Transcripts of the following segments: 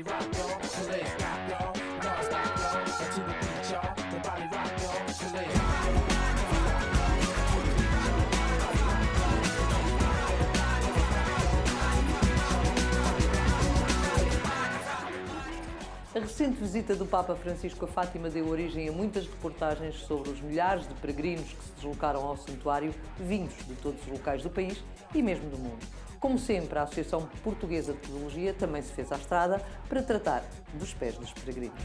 rock, yo, so let's rock, yo, non-stop, yo, until the beat, y'all, the body rock, yo, so let's rock, yo. A recente visita do Papa Francisco a Fátima deu origem a muitas reportagens sobre os milhares de peregrinos que se deslocaram ao santuário, vindos de todos os locais do país e mesmo do mundo. Como sempre, a Associação Portuguesa de Podologia também se fez à estrada para tratar dos pés dos peregrinos.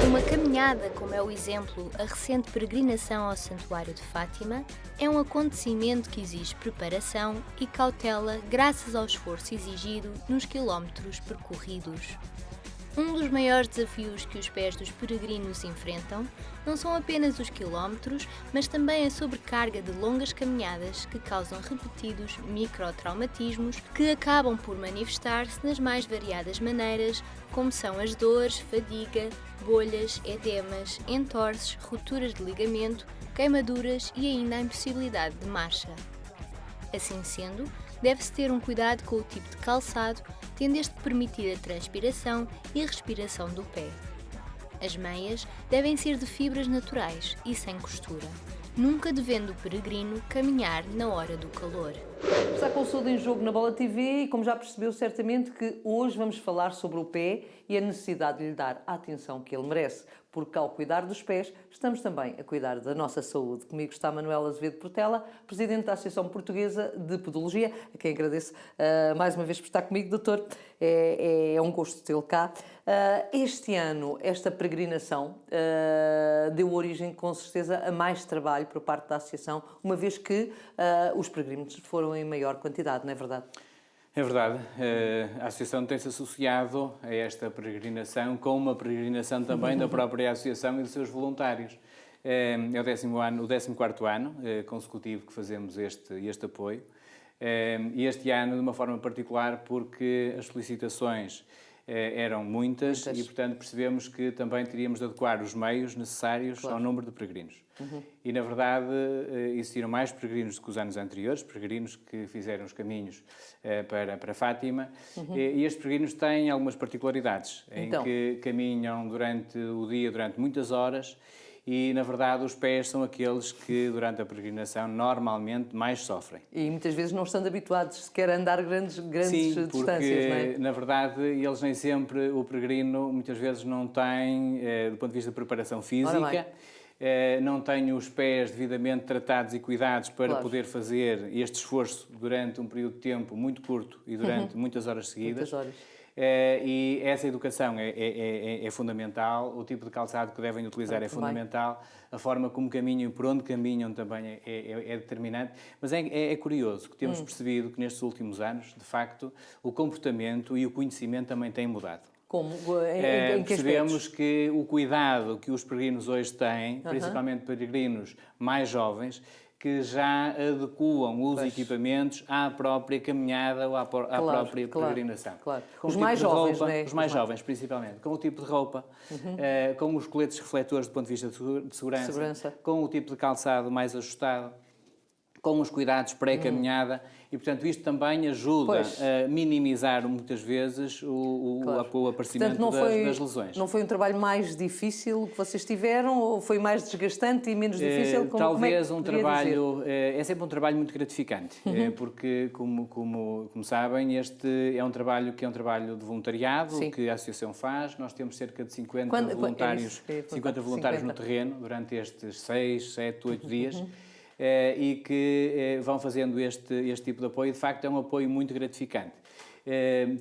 Uma caminhada, como é o exemplo, a recente peregrinação ao Santuário de Fátima, é um acontecimento que exige preparação e cautela graças ao esforço exigido nos quilómetros percorridos. Um dos maiores desafios que os pés dos peregrinos enfrentam não são apenas os quilómetros, mas também a sobrecarga de longas caminhadas que causam repetidos microtraumatismos que acabam por manifestar-se nas mais variadas maneiras, como são as dores, fadiga, bolhas, edemas, entorses, rupturas de ligamento, queimaduras e ainda a impossibilidade de marcha. Assim sendo, deve-se ter um cuidado com o tipo de calçado, tendo este que permitir a transpiração e a respiração do pé. As meias devem ser de fibras naturais e sem costura, nunca devendo o peregrino caminhar na hora do calor. Está com o Saúde em Jogo na Bola TV e, como já percebeu certamente, que hoje vamos falar sobre o pé e a necessidade de lhe dar a atenção que ele merece, porque ao cuidar dos pés, estamos também a cuidar da nossa saúde. Comigo está Manuela Azevedo Portela, Presidente da Associação Portuguesa de Podologia, a quem agradeço mais uma vez por estar comigo, doutor. É um gosto tê-lo cá. Este ano, esta peregrinação deu origem, com certeza, a mais trabalho por parte da Associação, uma vez que os peregrinos foram em maior quantidade, não é verdade? É verdade. A Associação tem-se associado a esta peregrinação com uma peregrinação também da própria Associação e dos seus voluntários. É o 14º ano consecutivo que fazemos este apoio. E este ano, de uma forma particular, porque as solicitações eram muitas e, portanto, percebemos que também teríamos de adequar os meios necessários ao número de peregrinos. E, na verdade, existiram mais peregrinos do que os anos anteriores, peregrinos que fizeram os caminhos para Fátima, e estes peregrinos têm algumas particularidades, em que caminham durante o dia, durante muitas horas, e, na verdade, os pés são aqueles que, durante a peregrinação, normalmente mais sofrem. E muitas vezes não estando habituados sequer a andar grandes Sim, distâncias, porque, não é? na verdade, eles nem sempre, o peregrino, muitas vezes não tem, do ponto de vista de preparação física, não tem os pés devidamente tratados e cuidados para poder fazer este esforço durante um período de tempo muito curto e durante muitas horas seguidas. Muitas horas. E essa educação é fundamental, o tipo de calçado que devem utilizar é fundamental, a forma como caminham e por onde caminham também é determinante. Mas é curioso que temos percebido que nestes últimos anos, de facto, o comportamento e o conhecimento também têm mudado. Como? Em que Percebemos aspectos? que o cuidado que os peregrinos hoje têm, principalmente peregrinos mais jovens, que já adequam os equipamentos à própria caminhada ou à própria peregrinação. Claro. Com Os o mais tipo de jovens, roupa, não é? Os mais jovens, principalmente. Com o tipo de roupa, com os coletes refletores do ponto de vista de segurança, com o tipo de calçado mais ajustado, com os cuidados pré-caminhada e, portanto, isto também ajuda a minimizar muitas vezes o aparecimento das lesões. Não foi um trabalho mais difícil que vocês tiveram ou foi mais desgastante e menos difícil? Talvez um trabalho... É sempre um trabalho muito gratificante, porque, como sabem, este é um trabalho que é um trabalho de voluntariado, que a Associação faz. Nós temos cerca de 50 voluntários no terreno durante estes 6, 7, 8 dias. E que vão fazendo este tipo de apoio. De facto, é um apoio muito gratificante.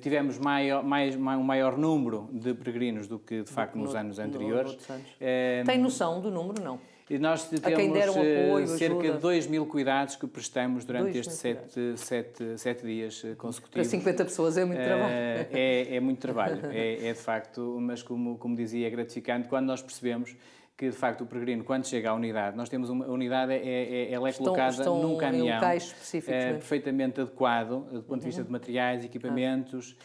Tivemos um maior número de peregrinos do que, de facto, nos anos anteriores. Tem noção do número, não? E nós temos cerca de 2.000 cuidados que prestamos durante estes 7 dias consecutivos. Para 50 pessoas é muito trabalho. É muito trabalho, de facto, mas como dizia, é gratificante quando nós percebemos que, de facto, o peregrino, quando chega à unidade, nós temos uma unidade, ela é colocada num caminhão perfeitamente adequado, do ponto de vista de materiais, equipamentos,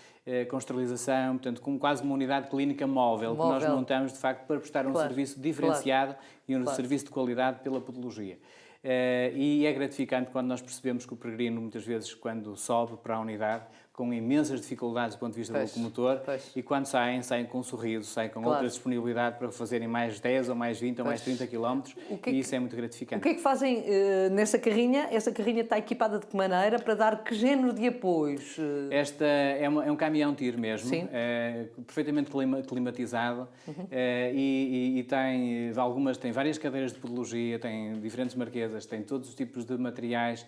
com esterilização, portanto, com quase uma unidade clínica móvel, que nós montamos, de facto, para prestar um serviço diferenciado e um serviço de qualidade pela podologia. E é gratificante quando nós percebemos que o peregrino, muitas vezes, quando sobe para a unidade, com imensas dificuldades do ponto de vista do locomotor, e quando saem com um sorriso, saem com outra disponibilidade para fazerem mais 10 ou mais 20 ou mais 30 km, e isso é muito gratificante. O que é que fazem nessa carrinha? Essa carrinha está equipada de que maneira para dar que género de apoios? Esta é um caminhão-tiro mesmo, perfeitamente climatizado, e tem várias cadeiras de podologia, tem diferentes marquesas, tem todos os tipos de materiais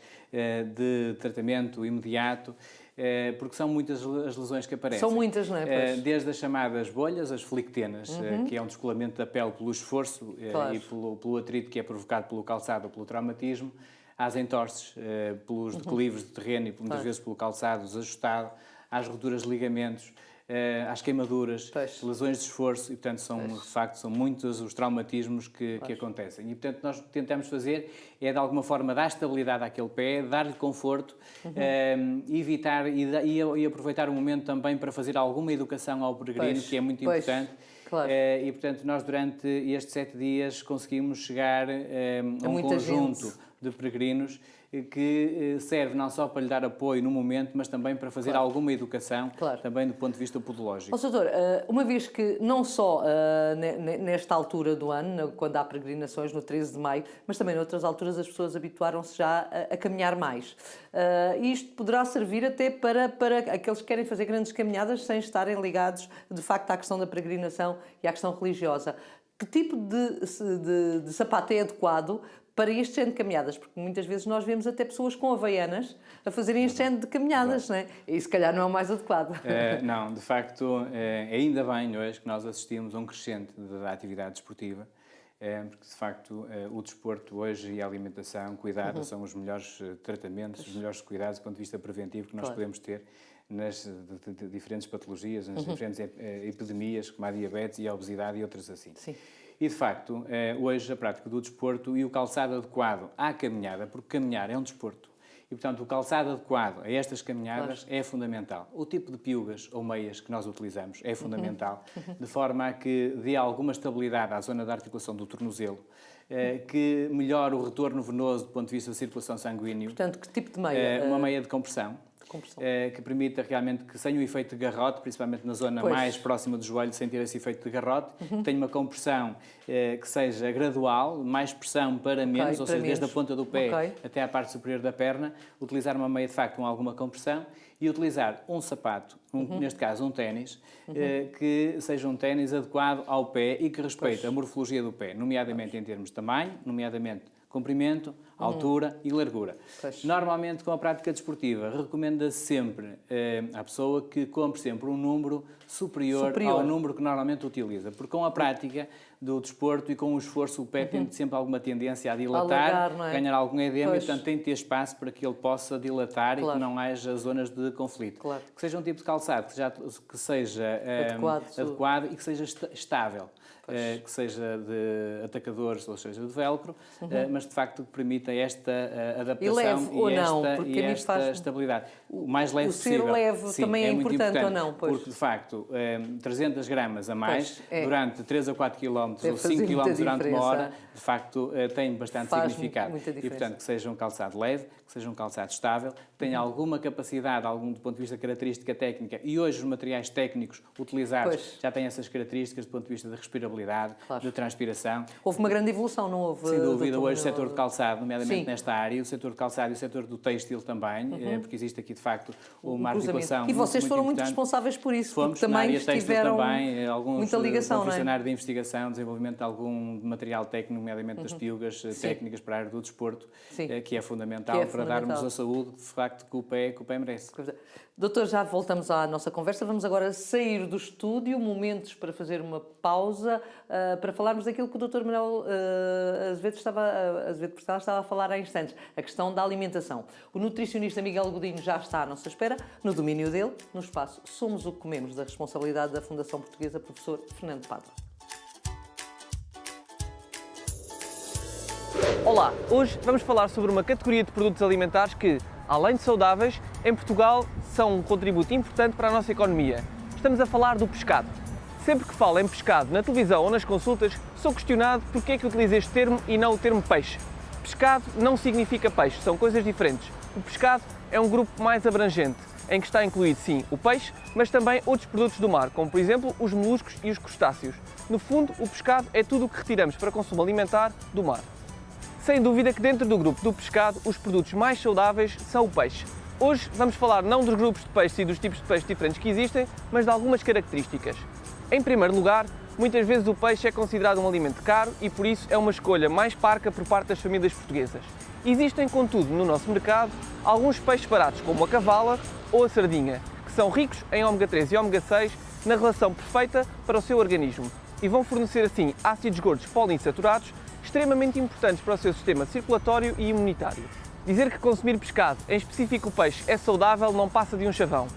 de tratamento imediato, porque são muitas as lesões que aparecem. São muitas, não é? Desde as chamadas bolhas, as flictenas, que é um descolamento da pele pelo esforço e pelo atrito que é provocado pelo calçado ou pelo traumatismo, às entorses, pelos declives de terreno e muitas vezes pelo calçado desajustado, às roturas de ligamentos, às queimaduras, lesões de esforço, e portanto de facto são muitos os traumatismos que acontecem. E portanto nós tentamos fazer é de alguma forma dar estabilidade àquele pé, dar-lhe conforto, evitar e aproveitar o momento também para fazer alguma educação ao peregrino, que é muito importante. Claro. E portanto nós durante estes 7 dias conseguimos chegar a um conjunto de peregrinos que serve não só para lhe dar apoio no momento, mas também para fazer alguma educação, também do ponto de vista podológico. Doutor, uma vez que não só nesta altura do ano, quando há peregrinações, no 13 de maio, mas também noutras alturas as pessoas habituaram-se já a caminhar mais. Isto poderá servir até para aqueles que querem fazer grandes caminhadas sem estarem ligados, de facto, à questão da peregrinação e à questão religiosa. Que tipo de sapato é adequado para este género de caminhadas? Porque muitas vezes nós vemos até pessoas com havaianas a fazerem este género de caminhadas, não é? E se calhar não é o mais adequado. Não, de facto, ainda bem hoje que nós assistimos a um crescente da atividade desportiva, porque de facto o desporto hoje e a alimentação, cuidado, são os melhores tratamentos, os melhores cuidados do ponto de vista preventivo que nós podemos ter nas diferentes patologias, nas diferentes epidemias, como a diabetes e a obesidade e outras assim. Sim. E, de facto, hoje a prática do desporto e o calçado adequado à caminhada, porque caminhar é um desporto, e, portanto, o calçado adequado a estas caminhadas é fundamental. O tipo de piugas ou meias que nós utilizamos é fundamental, de forma a que dê alguma estabilidade à zona da articulação do tornozelo, que melhore o retorno venoso do ponto de vista da circulação sanguínea. Portanto, que tipo de meia? Uma meia de compressão. Que permita realmente que, sem o efeito de garrote, principalmente na zona mais próxima do joelho, sem ter esse efeito de garrote, tenha uma compressão que seja gradual, mais pressão para menos, ou seja, desde a ponta do pé até à parte superior da perna, utilizar uma meia de facto com alguma compressão e utilizar um sapato, neste caso um ténis, que seja um ténis adequado ao pé e que respeite a morfologia do pé, nomeadamente em termos de tamanho, nomeadamente comprimento, altura e largura. Normalmente, com a prática desportiva, recomenda-se sempre à pessoa que compre sempre um número superior ao número que normalmente utiliza, porque com a prática do desporto e com o esforço o pé tem sempre alguma tendência a dilatar, ganhar algum edema, e portanto tem de ter espaço para que ele possa dilatar e que não haja zonas de conflito. Que seja um tipo de calçado que seja adequado e que seja estável. Que seja de atacadores ou seja de velcro, mas de facto que permita esta adaptação e esta estabilidade. O mais leve possível. O ser leve também é muito importante ou não? Porque de facto 300 gramas a mais durante 3 a 4 km ou 5 km durante uma hora, de facto tem bastante significado. E portanto que seja um calçado leve, que seja um calçado estável, que tenha alguma capacidade, do ponto de vista característica técnica, e hoje os materiais técnicos utilizados já têm essas características do ponto de vista da respirabilidade, de transpiração. Houve uma grande evolução, não houve? Sem dúvida, hoje o setor de calçado, nomeadamente nesta área, o setor de calçado e o setor do têxtil também, porque existe aqui de facto uma articulação. E vocês foram muito responsáveis por isso, porque também tiveram muita ligação, não é? Na área de investigação, desenvolvimento de algum material técnico, nomeadamente das piugas técnicas para a área do desporto, que é fundamental para darmos a saúde, de facto, que o pé merece. Doutor, já voltamos à nossa conversa. Vamos agora sair do estúdio, momentos para fazer uma pausa, para falarmos daquilo que o Dr. Manuel Azevedo Portela estava a falar há instantes, a questão da alimentação. O nutricionista Miguel Godinho já está à nossa espera, no domínio dele, no espaço Somos o que Comemos, da responsabilidade da Fundação Portuguesa, professor Fernando Pádua. Olá, hoje vamos falar sobre uma categoria de produtos alimentares que, além de saudáveis, em Portugal são um contributo importante para a nossa economia. Estamos a falar do pescado. Sempre que falo em pescado na televisão ou nas consultas, sou questionado porque é que utilizo este termo e não o termo peixe. Pescado não significa peixe, são coisas diferentes. O pescado é um grupo mais abrangente, em que está incluído sim o peixe, mas também outros produtos do mar, como por exemplo os moluscos e os crustáceos. No fundo, o pescado é tudo o que retiramos para consumo alimentar do mar. Sem dúvida que dentro do grupo do pescado, os produtos mais saudáveis são o peixe. Hoje vamos falar não dos grupos de peixe e dos tipos de peixe diferentes que existem, mas de algumas características. Em primeiro lugar, muitas vezes o peixe é considerado um alimento caro e por isso é uma escolha mais parca por parte das famílias portuguesas. Existem, contudo, no nosso mercado, alguns peixes baratos, como a cavala ou a sardinha, que são ricos em ômega 3 e ômega 6 na relação perfeita para o seu organismo e vão fornecer assim ácidos gordos poliinsaturados extremamente importantes para o seu sistema circulatório e imunitário. Dizer que consumir pescado, em específico o peixe, é saudável não passa de um chavão.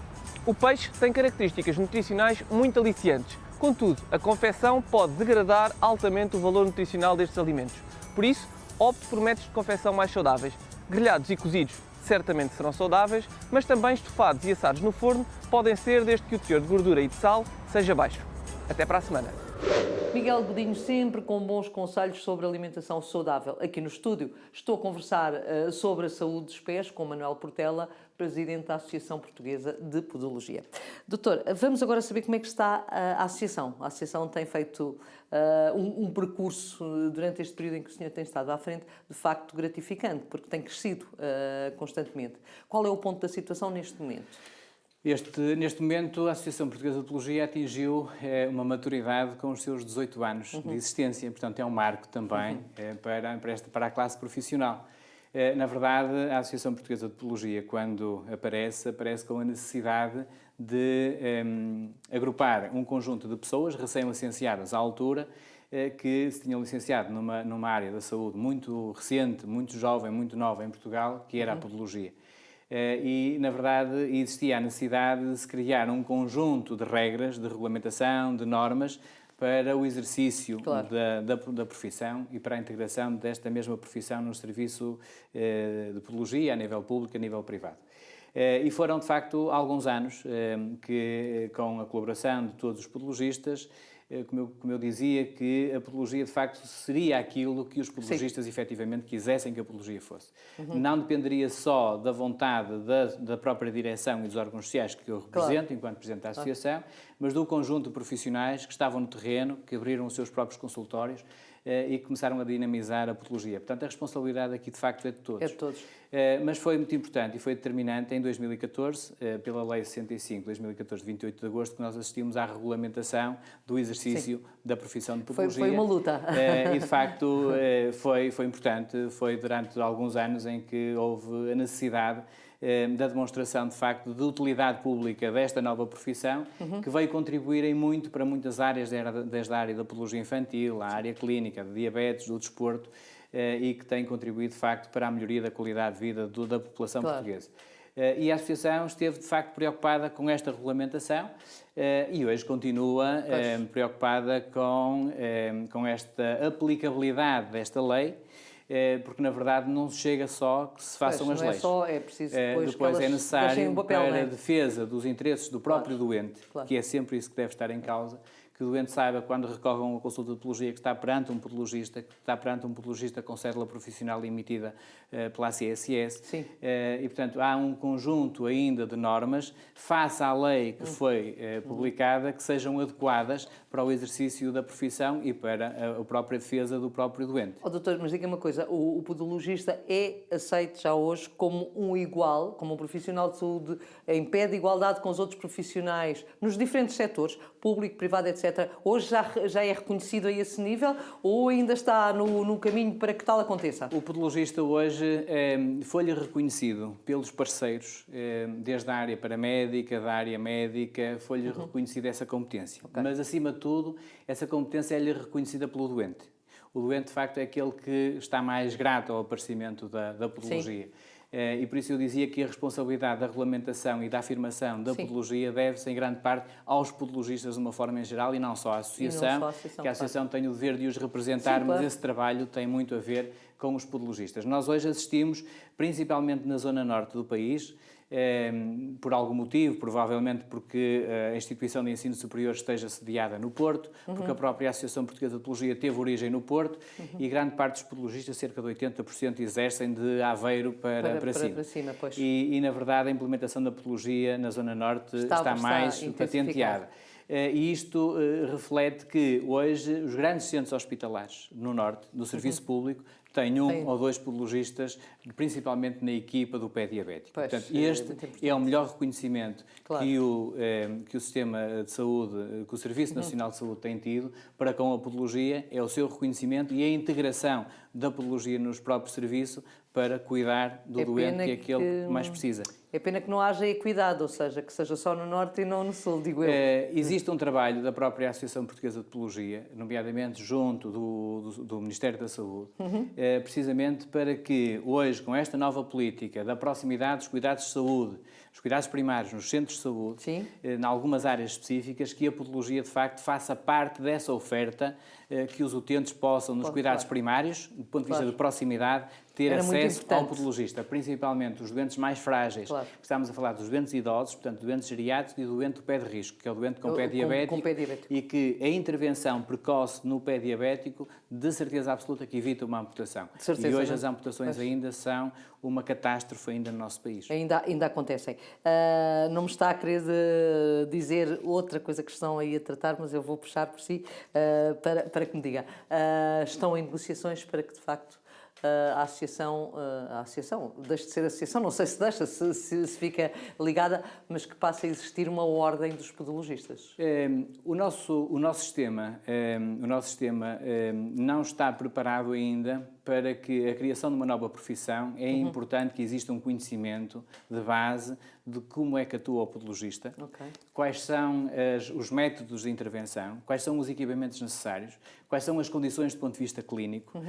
O peixe tem características nutricionais muito aliciantes, contudo, a confecção pode degradar altamente o valor nutricional destes alimentos. Por isso, opte por métodos de confecção mais saudáveis. Grelhados e cozidos certamente serão saudáveis, mas também estofados e assados no forno podem ser desde que o teor de gordura e de sal seja baixo. Até para a semana! Miguel Godinho, sempre com bons conselhos sobre alimentação saudável. Aqui no estúdio estou a conversar sobre a saúde dos pés com Manuel Portela, presidente da Associação Portuguesa de Podologia. Doutor, vamos agora saber como é que está a associação. A associação tem feito um percurso durante este período em que o senhor tem estado à frente, de facto gratificante, porque tem crescido constantemente. Qual é o ponto da situação neste momento? Neste momento, a Associação Portuguesa de Podologia atingiu uma maturidade com os seus 18 anos de existência. Portanto, é um marco também para a classe profissional. Na verdade, a Associação Portuguesa de Podologia, quando aparece com a necessidade de agrupar um conjunto de pessoas recém-licenciadas à altura, que se tinham licenciado numa área da saúde muito recente, muito jovem, muito nova em Portugal, que era a podologia. E, na verdade, existia a necessidade de se criar um conjunto de regras, de regulamentação, de normas para o exercício da profissão e para a integração desta mesma profissão no serviço de podologia a nível público e a nível privado. E foram, de facto, alguns anos que, com a colaboração de todos os podologistas, como eu dizia, que a podologia de facto seria aquilo que os podologistas efetivamente quisessem que a podologia fosse. Não dependeria só da vontade da própria direção e dos órgãos sociais que eu represento, enquanto presidente da associação, mas do conjunto de profissionais que estavam no terreno, que abriram os seus próprios consultórios e que começaram a dinamizar a podologia. Portanto, a responsabilidade aqui, de facto, é de todos. É de todos. Mas foi muito importante e foi determinante em 2014, pela Lei 65, 2014, de 28 de agosto, que nós assistimos à regulamentação do exercício da profissão de podologia. Foi uma luta. E, de facto, foi importante. Foi durante alguns anos em que houve a necessidade da demonstração, de facto, de utilidade pública desta nova profissão, que veio contribuir em muito para muitas áreas, desde a área da podologia infantil, a área clínica, de diabetes, do desporto, e que tem contribuído, de facto, para a melhoria da qualidade de vida da população portuguesa. E a Associação esteve, de facto, preocupada com esta regulamentação e hoje continua preocupada com esta aplicabilidade desta lei, porque, na verdade, não se chega só que se façam as leis. É preciso depois é necessário, papel, para a defesa dos interesses do próprio doente, que é sempre isso que deve estar em causa, que o doente saiba, quando recorre a uma consulta de podologia, que está perante um podologista com cédula profissional emitida pela CSS. Sim. E, portanto, há um conjunto ainda de normas, face à lei que foi publicada, que sejam adequadas para o exercício da profissão e para a própria defesa do próprio doente. Doutor, mas diga uma coisa, o podologista é aceito já hoje como um igual, como um profissional de saúde em pé de igualdade com os outros profissionais nos diferentes setores, público, privado, etc. Hoje já é reconhecido a esse nível ou ainda está no caminho para que tal aconteça? O podologista hoje foi-lhe reconhecido pelos parceiros, desde a área paramédica, da área médica, foi-lhe reconhecida essa competência. Mas, acima de tudo, essa competência é-lhe reconhecida pelo doente. O doente, de facto, é aquele que está mais grato ao aparecimento da podologia. Sim. E por isso eu dizia que a responsabilidade da regulamentação e da afirmação da podologia deve-se, em grande parte, aos podologistas de uma forma em geral e não só à associação, que a associação tem o dever de os representar, mas esse trabalho tem muito a ver com os podologistas. Nós hoje assistimos, principalmente na zona norte do país, por algum motivo, provavelmente porque a instituição de ensino superior esteja sediada no Porto, porque a própria Associação Portuguesa de Podologia teve origem no Porto e grande parte dos podologistas, cerca de 80%, exercem de Aveiro para cima. Pois. E, na verdade, a implementação da podologia na Zona Norte está mais patenteada. E isto reflete que hoje os grandes centros hospitalares no Norte, do serviço público, têm um ou dois podologistas, principalmente na equipa do pé diabético. Pois, portanto, este é o melhor reconhecimento que o sistema de saúde, que o Serviço Nacional de Saúde tem tido para com a podologia, é o seu reconhecimento e a integração da podologia nos próprios serviços para cuidar do doente que é aquele que mais precisa. É pena que não haja equidade, ou seja, que seja só no Norte e não no Sul, digo eu. Existe um trabalho da própria Associação Portuguesa de Podologia, nomeadamente junto do Ministério da Saúde, precisamente para que hoje, com esta nova política da proximidade dos cuidados de saúde, os cuidados primários nos centros de saúde, em algumas áreas específicas, que a podologia, de facto, faça parte dessa oferta, que os utentes possam, nos cuidados primários, do ponto de vista de proximidade, ter acesso ao podologista, principalmente os doentes mais frágeis. Estamos a falar dos doentes idosos, portanto, doentes geriátricos e do doente do pé de risco, que é o doente com pé diabético, e que a intervenção precoce no pé diabético, de certeza absoluta que evita uma amputação. E hoje as amputações ainda são uma catástrofe ainda no nosso país. Ainda acontecem. Não me está a querer dizer outra coisa que estão aí a tratar, mas eu vou puxar por si para que me diga. Estão em negociações para que, de facto, a associação deixe de ser associação, não sei se deixa, se fica ligada, mas que passe a existir uma ordem dos podologistas. O nosso sistema não está preparado ainda para que a criação de uma nova profissão. É importante que exista um conhecimento de base de como é que atua o podologista, quais são os métodos de intervenção, quais são os equipamentos necessários, quais são as condições do ponto de vista clínico,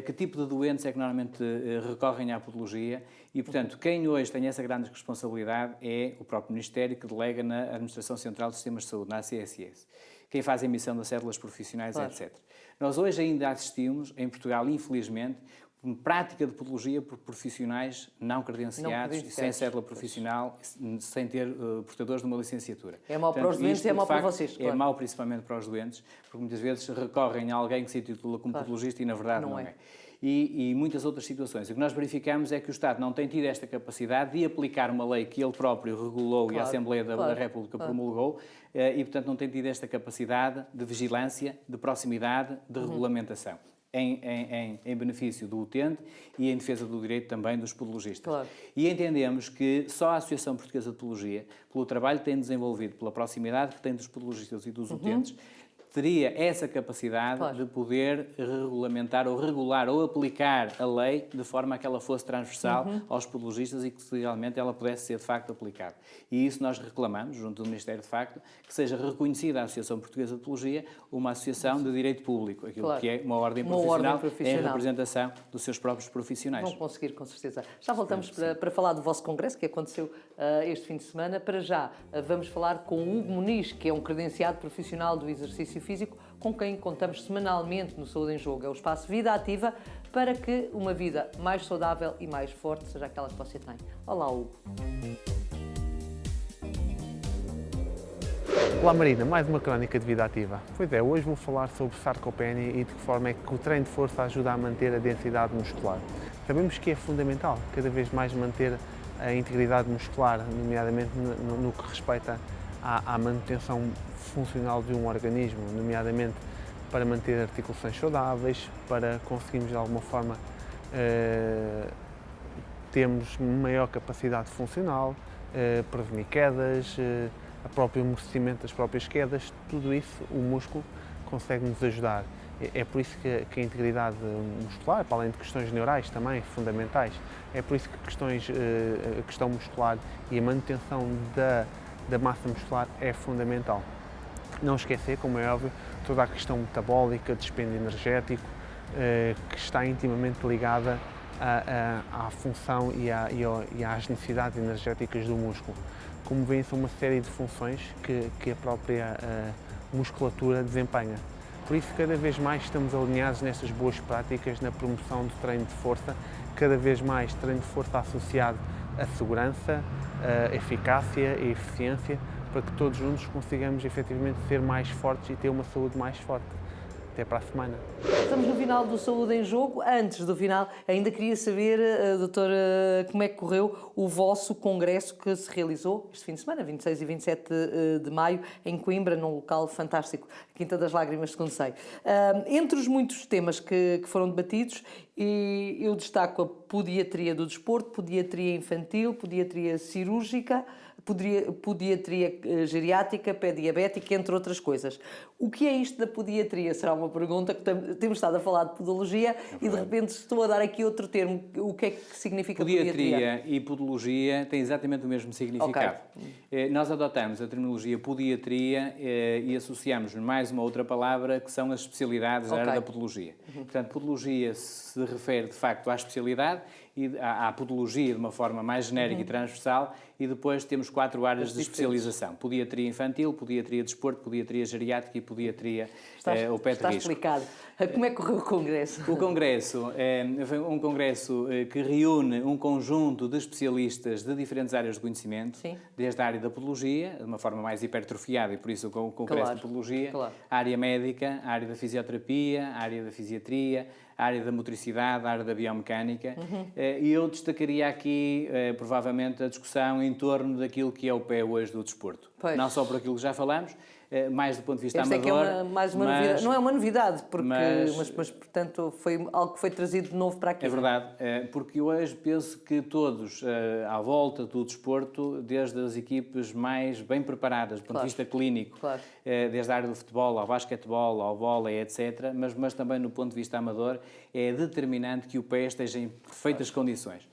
que tipo de doentes é que normalmente recorrem à podologia e, portanto, quem hoje tem essa grande responsabilidade é o próprio Ministério, que delega na Administração Central dos Sistemas de Saúde, na ACSS. Quem faz a emissão das cédulas profissionais, etc. Nós hoje ainda assistimos, em Portugal, infelizmente, uma prática de podologia por profissionais não credenciados, sem cédula profissional, sem ter portadores de uma licenciatura. É mau para os doentes e é mau para vocês. É mau principalmente para os doentes, porque muitas vezes recorrem a alguém que se intitula como podologista e, na verdade, não é. E muitas outras situações. O que nós verificamos é que o Estado não tem tido esta capacidade de aplicar uma lei que ele próprio regulou e a Assembleia da República promulgou e, portanto, não tem tido esta capacidade de vigilância, de proximidade, de regulamentação. Em benefício do utente e em defesa do direito também dos podologistas. E entendemos que só a Associação Portuguesa de Podologia, pelo trabalho que tem desenvolvido, pela proximidade que tem dos podologistas e dos utentes, teria essa capacidade de poder regulamentar ou regular ou aplicar a lei de forma a que ela fosse transversal aos podologistas e que realmente ela pudesse ser de facto aplicada. E isso nós reclamamos, junto do Ministério, de facto, que seja reconhecida a Associação Portuguesa de Podologia uma associação de direito público, aquilo que é uma ordem profissional em representação dos seus próprios profissionais. Vão conseguir, com certeza. Já voltamos para falar do vosso congresso, que aconteceu este fim de semana. Para já, vamos falar com o Hugo Muniz, que é um credenciado profissional do exercício físico, com quem contamos semanalmente no Saúde em Jogo. É o espaço Vida Ativa para que uma vida mais saudável e mais forte seja aquela que você tem. Olá, Hugo. Olá Marina, mais uma crónica de Vida Ativa. Pois é, hoje vou falar sobre sarcopenia e de que forma é que o treino de força ajuda a manter a densidade muscular. Sabemos que é fundamental cada vez mais manter a integridade muscular, nomeadamente no que respeita à manutenção funcional de um organismo, nomeadamente para manter articulações saudáveis, para conseguirmos de alguma forma termos maior capacidade funcional, prevenir quedas, o próprio amortecimento das próprias quedas, tudo isso o músculo consegue nos ajudar. É por isso que a integridade muscular, para além de questões neurais também fundamentais, é por isso que a questão muscular e a manutenção da massa muscular é fundamental. Não esquecer, como é óbvio, toda a questão metabólica, dispêndio energético, que está intimamente ligada à função e às necessidades energéticas do músculo. Como veem, são uma série de funções que a própria musculatura desempenha. Por isso, cada vez mais estamos alinhados nestas boas práticas na promoção do treino de força, cada vez mais treino de força associado a segurança, a eficácia e a eficiência para que todos juntos consigamos efetivamente ser mais fortes e ter uma saúde mais forte. Até para a semana. Estamos no final do Saúde em Jogo. Antes do final, ainda queria saber, doutor, como é que correu o vosso congresso que se realizou este fim de semana, 26 e 27 de maio, em Coimbra, num local fantástico, Quinta das Lágrimas, segundo sei. Entre os muitos temas que foram debatidos, eu destaco a podiatria do desporto, podiatria infantil, podiatria cirúrgica, podiatria geriátrica, pé-diabética, entre outras coisas. O que é isto da podiatria? Será uma pergunta que temos estado a falar de podologia e de repente estou a dar aqui outro termo. O que é que significa podiatria? Podiatria e podologia têm exatamente o mesmo significado. Okay. Nós adotamos a terminologia podiatria e associamos mais uma outra palavra que são as especialidades da área da podologia. Portanto, podologia se refere de facto à especialidade e à podologia de uma forma mais genérica e transversal, e depois temos 4 áreas de especialização: podiatria infantil, podiatria de desporto, podiatria geriátrica e podiatria ou pé de risco. Está explicado. Como é que correu o congresso? O congresso foi um congresso que reúne um conjunto de especialistas de diferentes áreas de conhecimento, sim, desde a área da podologia, de uma forma mais hipertrofiada, e por isso o congresso de podologia, a área médica, a área da fisioterapia, a área da fisiatria, a área da motricidade, a área da biomecânica, e eu destacaria aqui, provavelmente, a discussão em torno daquilo que é o pé hoje do desporto. Pois. Não só por aquilo que já falamos, mais do ponto de vista amador. Que é mais uma novidade. Não é uma novidade, porque, mas, portanto, foi algo que foi trazido de novo para aqui. É verdade, porque hoje penso que todos, à volta do desporto, desde as equipes mais bem preparadas, do ponto de vista clínico, desde a área do futebol, ao basquetebol, ao vôlei, etc., mas também no ponto de vista amador, é determinante que o pé esteja em perfeitas condições.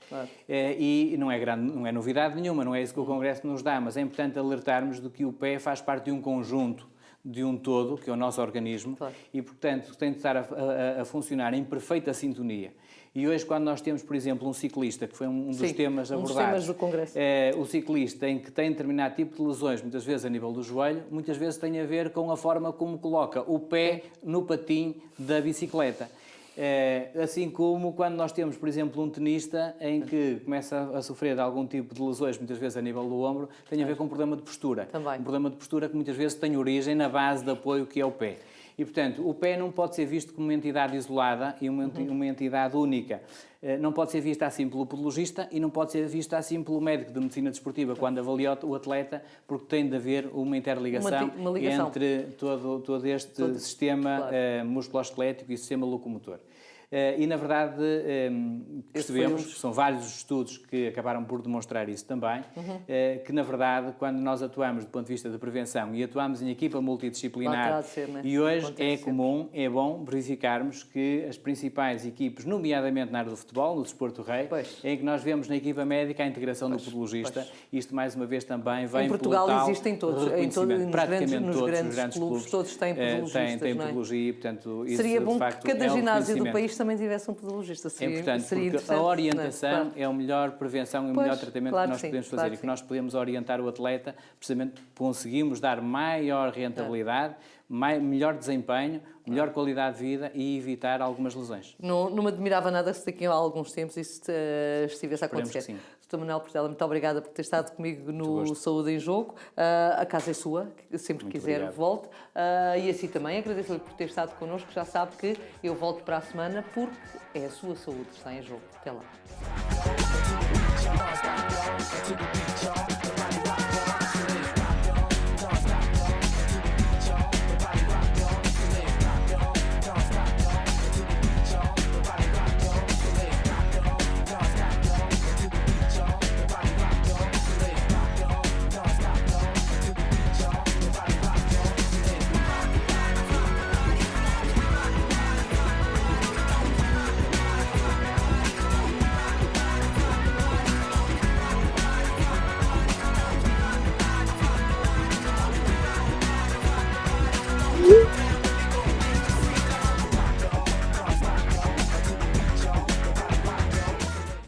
E não é novidade nenhuma, não é isso que o Congresso nos dá, mas é importante alertarmos de que o pé faz parte de um conjunto, de um todo, que é o nosso organismo, e, portanto, tem de estar a funcionar em perfeita sintonia. E hoje, quando nós temos, por exemplo, um ciclista, que foi um dos temas abordados, dos temas do Congresso, o ciclista em que tem determinado tipo de lesões, muitas vezes a nível do joelho, muitas vezes tem a ver com a forma como coloca o pé no patim da bicicleta. Assim como quando nós temos, por exemplo, um tenista em que começa a sofrer de algum tipo de lesões, muitas vezes a nível do ombro, tem a ver com um problema de postura. Também. Um problema de postura que muitas vezes tem origem na base de apoio que é o pé. E, portanto, o pé não pode ser visto como uma entidade isolada e uma entidade única. Não pode ser vista assim pelo podologista e não pode ser vista assim pelo médico de medicina desportiva quando avalia o atleta, porque tem de haver uma interligação entre todo este sistema musculoesquelético e sistema locomotor. E, na verdade, percebemos, são vários os estudos que acabaram por demonstrar isso também, que, na verdade, quando nós atuamos do ponto de vista da prevenção e atuamos em equipa multidisciplinar, e hoje é comum, é bom verificarmos que as principais equipes, nomeadamente na área do futebol, no desporto rei, em que nós vemos na equipa médica a integração do podologista, isto, mais uma vez, também vem pelo tal Portugal existem todos, praticamente nos grandes clubes, todos têm podologistas, têm podologia, portanto, isso, seria bom de facto, que cada ginásio do país também tivesse um podologista. É importante, porque a orientação é a melhor prevenção e o melhor tratamento que nós podemos fazer, e que nós podemos orientar o atleta, precisamente conseguimos dar maior rentabilidade, melhor desempenho, melhor qualidade de vida e evitar algumas lesões. Não me admirava nada se daqui a alguns tempos isso estivesse a acontecer. Sim. Dr. Manuel Portela, muito obrigada por ter estado comigo no Saúde em Jogo. A casa é sua, sempre que quiser volte. E assim também agradeço-lhe por ter estado connosco. Já sabe que eu volto para a semana porque é a sua saúde que está em jogo. Até lá.